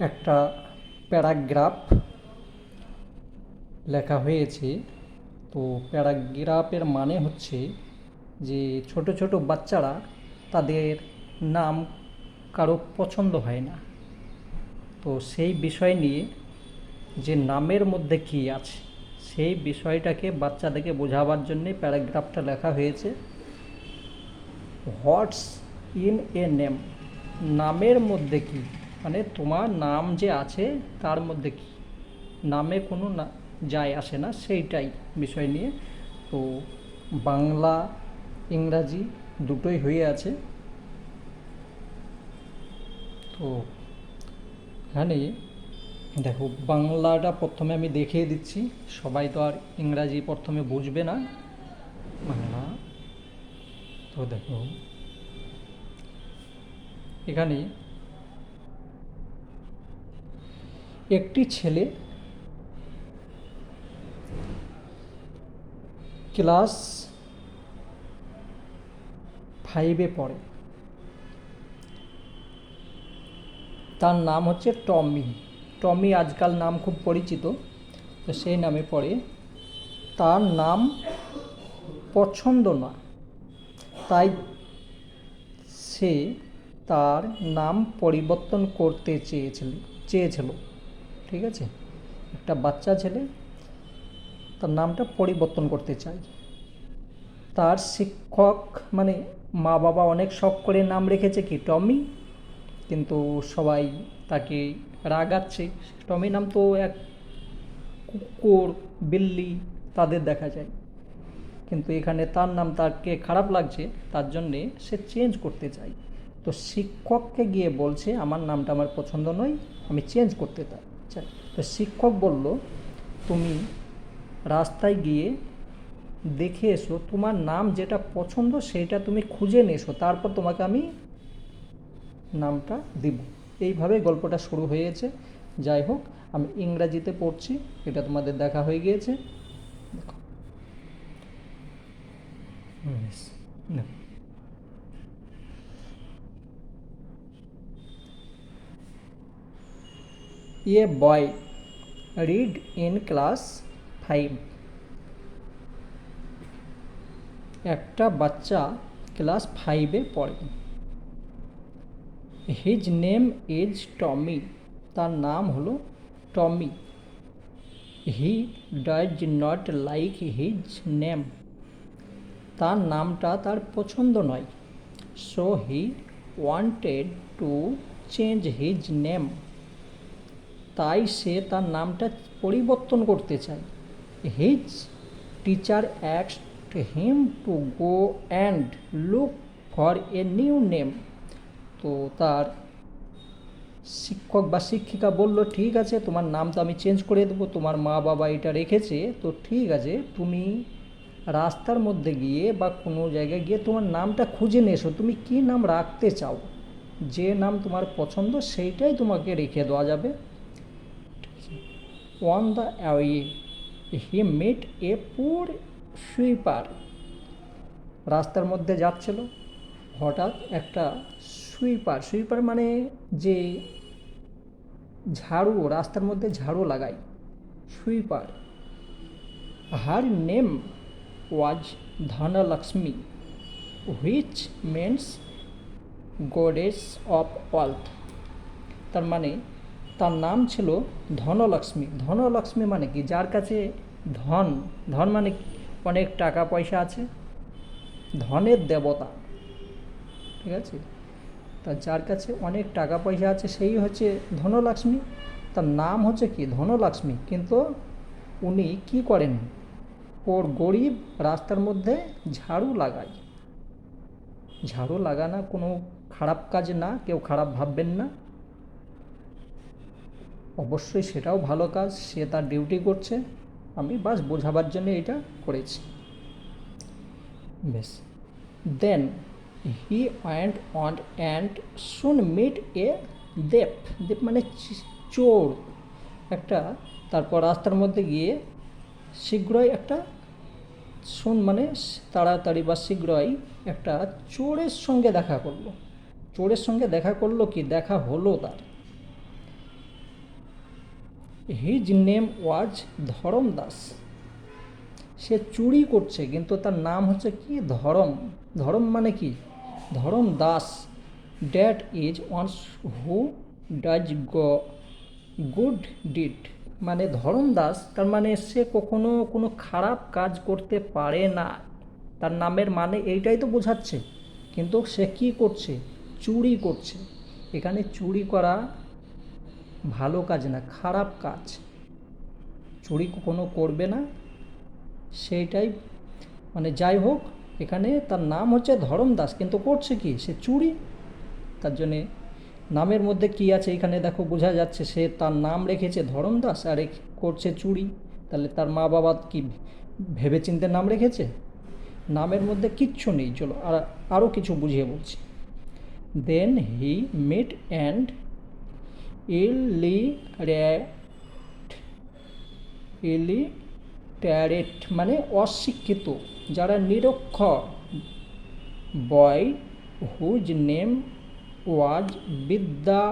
একটা প্যারাগ্রাফ লেখা হয়েছে। তো প্যারাগ্রাফের মানে হচ্ছে যে ছোট ছোট বাচ্চারা তাদের নাম কারো পছন্দ হয় না, তো সেই বিষয় নিয়ে যে নামের মধ্যে কী আছে সেই বিষয়টাকে বাচ্চাদেরকে বোঝাবার জন্যে প্যারাগ্রাফটা লেখা হয়েছে। হোয়াটস ইন এ নেম, নামের মধ্যে কি, মানে তোমার নাম যে আছে তার মধ্যে কি, নামে কোনো না যায় আসে না, সেইটাই বিষয় নিয়ে। তো বাংলা ইংরাজি দুটোই হয়ে আছে। তো এখানে দেখো, বাংলাটা প্রথমে আমি দেখিয়ে দিচ্ছি, সবাই তো আর ইংরাজি প্রথমে বুঝবে না বাংলা। তো দেখো এখানে একটি ছেলে ক্লাস 5-এ পড়ে, তার নাম হচ্ছে টমি। টমি আজকাল নাম খুব পরিচিত, তো সেই নামে পড়ে। তার নাম পছন্দ না, তাই সে তার নাম পরিবর্তন করতে চেয়েছিল। ঠিক আছে, একটা বাচ্চা ছেলে তার নামটা পরিবর্তন করতে চায়। তার শিক্ষক মানে মা বাবা অনেক শখ করে নাম রেখেছে কি টমি, কিন্তু সবাই তাকে রাগাচ্ছে। টমি নাম তো এক কুকুর বিল্লি তাদের দেখা যায়, কিন্তু এখানে তার নাম তাকে খারাপ লাগছে, তার জন্যে সে চেঞ্জ করতে চায়। তো শিক্ষককে গিয়ে বলছে আমার নামটা আমার পছন্দ নয়, আমি চেঞ্জ করতে চাই। তো শিক্ষক বলল তুমি রাস্তায় গিয়ে দেখে এসো, তোমার নাম যেটা পছন্দ সেটা তুমি খুঁজে নিয়ে এসো, তারপর তোমাকে আমি নামটা দিব। এইভাবে গল্পটা শুরু হয়েছে। যাই হোক, আমি ইংরাজিতে পড়ছি, এটা তোমাদের দেখা হয়ে গিয়েছে। দেখো, এ বয় রিড ইন ক্লাস 5, একটা বাচ্চা ক্লাস 5-এ পড়ে। হিজ নেম ইজ টমি, তার নাম হলো Tommy. He does not like his name, তার নামটা তার পছন্দ নয়। So he wanted to change his name, তাই সে তার নামটা পরিবর্তন করতে চায়। His teacher asked him to go and look for a new name, তো তার শিক্ষক বা শিক্ষিকা বলল ঠিক আছে, তোমার নাম তো আমি চেঞ্জ করে দেবো, তোমার মা বাবা এটা রেখেছে, তো ঠিক আছে তুমি রাস্তার মধ্যে গিয়ে বা কোনো জায়গায় গিয়ে তোমার নামটা খুঁজে নিয়ে এসো, তুমি কী নাম রাখতে চাও, যে নাম তোমার পছন্দ সেইটাই তোমাকে রেখে দেওয়া যাবে। অন দ্য ওয়ে হি মেট এ পুর সুইপার, রাস্তার মধ্যে যাচ্ছিল, হঠাৎ একটা সুইপার মানে যে ঝাড়ু, রাস্তার মধ্যে ঝাড়ু লাগায়, sweeper. Her name was Dhanlaxmi, which means goddess of wealth, তার মানে তার নাম ছিল ধনলক্ষ্মী। ধনলক্ষ্মী মানে কি, যার কাছে ধন, ধন মানে অনেক টাকা পয়সা আছে, ধনের দেবতা। ঠিক আছে, তা যার কাছে অনেক টাকা পয়সা আছে সেই হচ্ছে ধনলক্ষ্মী। তার নাম হচ্ছে কি ধনলক্ষ্মী, কিন্তু উনি কি করেন, ওর গরিব রাস্তার মধ্যে ঝাড়ু লাগায়। ঝাড়ু লাগানো কোনো খারাপ কাজ না, কেউ খারাপ ভাববেন না, অবশ্যই সেটাও ভালো কাজ, সে তার ডিউটি করছে, আমি বাস বোঝাবার জন্য এটা করেছি। বেশ, then he went on and soon meet a দেপ, দেপ মানে চোর একটা। তারপর রাস্তার মধ্যে গিয়ে শীঘ্রই একটা শুন মানে তাড়াতাড়ি বা শীঘ্রই একটা চোরের সঙ্গে দেখা করলো। চোরের সঙ্গে দেখা করলো কি দেখা হলো তার। His name was Dharam Das. সে চুরি করছে কিন্তু তার নাম হচ্ছে কি ধরম। ধরম মানে কি? Dharam Das. That is ones who does good deed. মানে ধরম দাস তার মানে সে কখনো কোনো খারাপ কাজ করতে পারে না। তার নামের মানে এইটাই তো বোঝাচ্ছে। কিন্তু সে কি করছে? চুরি করছে। এখানে চুরি করা ভালো কাজ না, খারাপ কাজ। চুরি কখনো করবে না, সেইটাই মানে যাই হোক, এখানে তার নাম হচ্ছে ধরম দাস কিন্তু করছে কি? সে চুরি। তার জন্যে নামের মধ্যে কি আছে এখানে দেখো, বোঝা যাচ্ছে সে তার নাম রেখেছে ধরম দাস আর করছে চুরি। তাহলে তার মা বাবা কি ভেবেচিন্তে নাম রেখেছে? নামের মধ্যে কিচ্ছু নেই। চলো আরও কিছু বুঝিয়ে বলছি। Then he meet and illiterate মানে অশিক্ষিত, যারা নিরক্ষর। Boy whose name was Vidya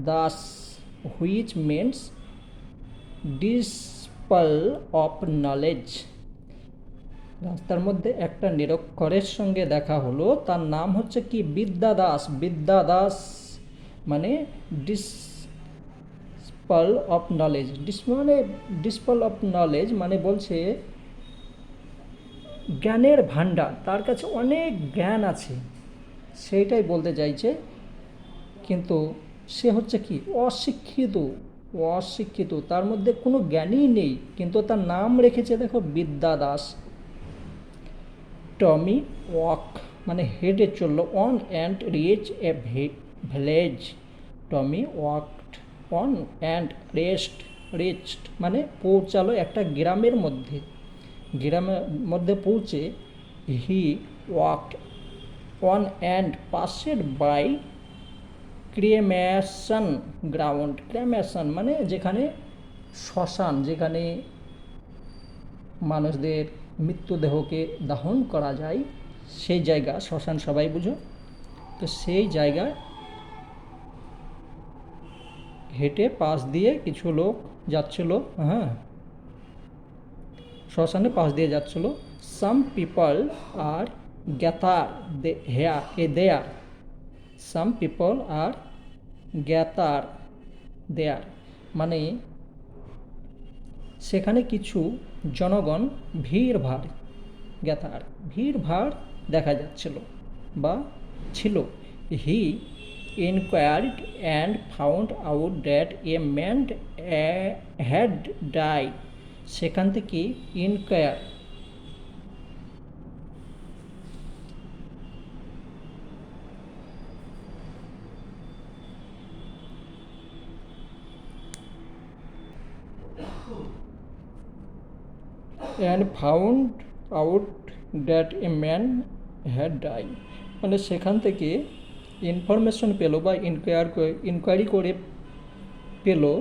Das, which means disciple of knowledge. রাস্তার মধ্যে একটা নিরক্ষরের সঙ্গে দেখা হলো, তার নাম হচ্ছে কি? বিদ্যা দাস। বিদ্যা দাস মানে ডিসপল অফ নলেজ। ডিসপল অফ নলেজ মানে বলছে জ্ঞানের ভাণ্ডার, তার কাছে অনেক জ্ঞান আছে, সেইটাই বলতে চাইছে। কিন্তু সে হচ্ছে কি? অশিক্ষিত। অশিক্ষিত, তার মধ্যে কোনো জ্ঞানই নেই, কিন্তু তার নাম রেখেছে দেখো বিদ্যা দাস। টমি ওয়াক মানে হেঁটে চললো, on and reach a village. Tommy walked on and reached মানে পৌঁছালো একটা গ্রামের মধ্যে। গ্রামের মধ্যে পৌঁছে he walked on and passed by cremation ground. Cremation মানে যেখানে শ্মশান, যেখানে মানুষদের মৃত্যুদেহকে দাহন করা যায়, সেই জায়গা শ্মশান সবাই বুঝো। তো সেই জায়গায় হেঁটে পাশ দিয়ে কিছু লোক যাচ্ছিল। হ্যাঁ, শ্মশানে পাশ দিয়ে যাচ্ছিল। সাম পিপল আর গ্যাথার দেয়ার। সাম পিপল আর গ্যাথার দেয়ার মানে সেখানে কিছু জনগণ ভিড়ভাড়, গ্যাথার ভিড়ভাড় দেখা যাচ্ছিল বা ছিল। He inquired and found out that a man had died. সেখান থেকে inquire and found out that a man had died মানে সেখান থেকে ইনফরমেশন পেলো বা ইনকোয়ারি করে পেলো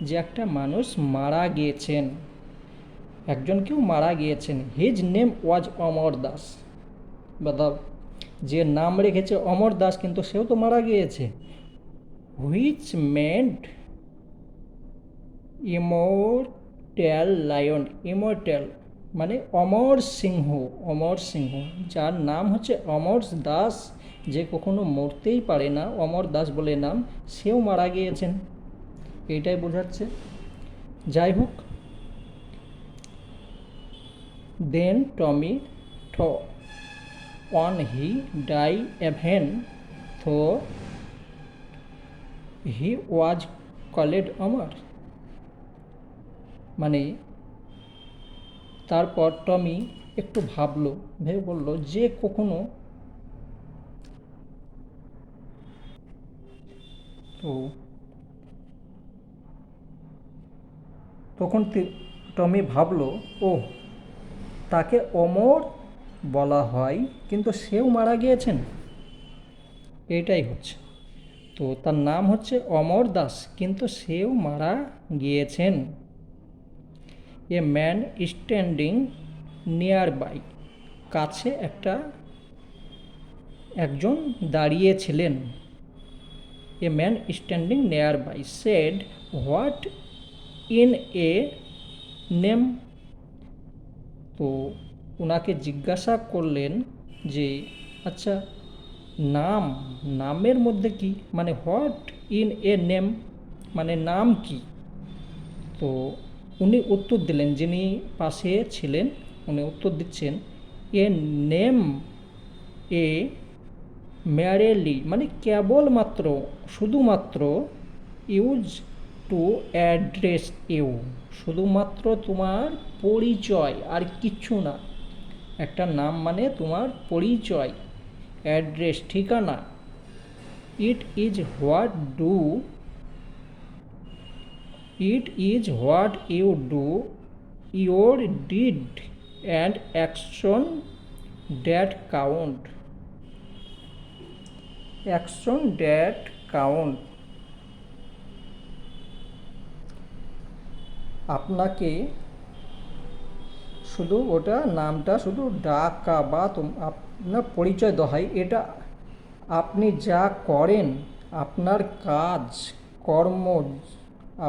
যে একটা মানুষ মারা গিয়েছেন, একজন কেউ মারা গিয়েছেন। হিজ নেম ওয়াজ অমর দাস। বাদাব, যে নাম রেখেছে অমর দাস কিন্তু সেও তো মারা গিয়েছে। Which made immortal lion. Immortal মানে অমর সিংহ। অমর সিংহ, যার নাম হচ্ছে অমর দাস, যে কখনো মরতেই পারে না, অমর দাস বলে নাম, সেও মারা গিয়েছেন, এইটাই বোঝাচ্ছে। যাই হোক, then Tommy on he die even though he was called Amar মানে তারপর টমি একটু ভাবলো, ভেবে বলল যে কখনো তো তখন টমি ভাবলো, ও তাকে অমর বলা হয় কিন্তু সেও মারা গিয়েছেন, এইটাই হচ্ছে। তো তার নাম হচ্ছে অমর দাস কিন্তু সেও মারা গিয়েছেন। A man standing nearby কাছে একজন দাঁড়িয়েছিলেন। A man standing nearby said what in a name. তো ওনাকে জিজ্ঞাসা করলেন যে আচ্ছা নামের মধ্যে কি, মানে হোয়াট ইন এ নেম, মানে নাম কি। তো উনি উত্তর দিলেন, যিনি পাশে ছিলেন উনি উত্তর দিচ্ছেন, এ নেম এ ম্যারেলি, মানে কেবলমাত্র শুধুমাত্র ইউজ টু অ্যাড্রেস ইউ, শুধুমাত্র তোমার পরিচয় আর কিচ্ছু না। একটা নাম মানে তোমার পরিচয়, অ্যাড্রেস, ঠিকানা। It is what do, it is what you do, your deed and action that count, action that count. আপনাকে শুধু ওটা নামটা শুধু ডাকা বা আপনার পরিচয় দেওয়া হয়, এটা আপনি যা করেন, আপনার কাজ কর্ম,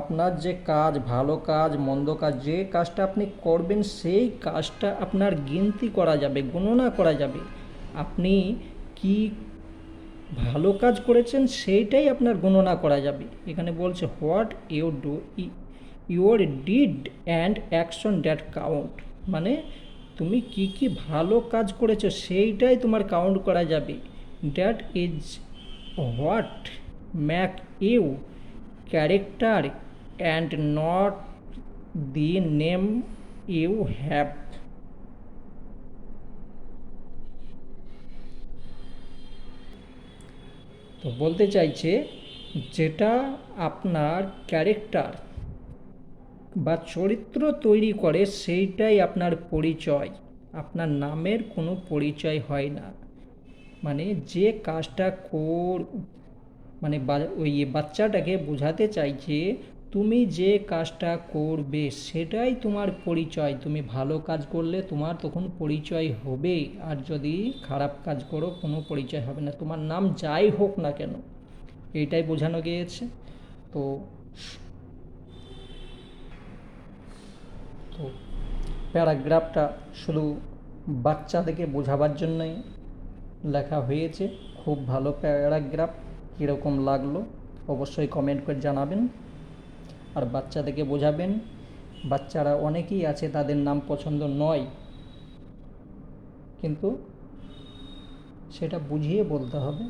আপনার যে কাজ, ভালো কাজ মন্দ কাজ, যে কাজটা আপনি করবেন সেই কাজটা আপনার গিনতি করা যাবে, গণনা করা যাবে। আপনি কি ভালো কাজ করেছেন সেইটাই আপনার গণনা করা যাবে। এখানে বলছে what you do, your deed and action that count, মানে তুমি কি কি ভালো কাজ করেছো সেইটাই তোমার কাউন্ট করা যাবে। That is what make you character and not the name you have. তো বলতে চাইছে যেটা আপনার ক্যারেক্টার বা চরিত্র তৈরি করে সেইটাই আপনার পরিচয়, আপনার নামের কোনো পরিচয় হয় না। মানে যে কাজটা মানে ওই বাচ্চাটাকে বোঝাতে চাইছে তুমি যে কাজটা করবে সেটাই তোমার পরিচয়। তুমি ভালো কাজ করলে তোমার তখন পরিচয় হবে, আর যদি খারাপ কাজ করো কোনো পরিচয় হবে না, তোমার নাম যাই হোক না কেন, এইটাই বোঝানো গিয়েছে। তো তো প্যারাগ্রাফটা শুধু বাচ্চাদেরকে বোঝাবার জন্যই লেখা হয়েছে। খুব ভালো প্যারাগ্রাফ, কীরকম লাগলো অবশ্যই কমেন্ট করে জানাবেন। আর বাচ্চাদেরকে বোঝাবেন, বাচ্চারা অনেকেই আছে তাদের নাম পছন্দ নয়, কিন্তু সেটা বুঝিয়ে বলতে হবে।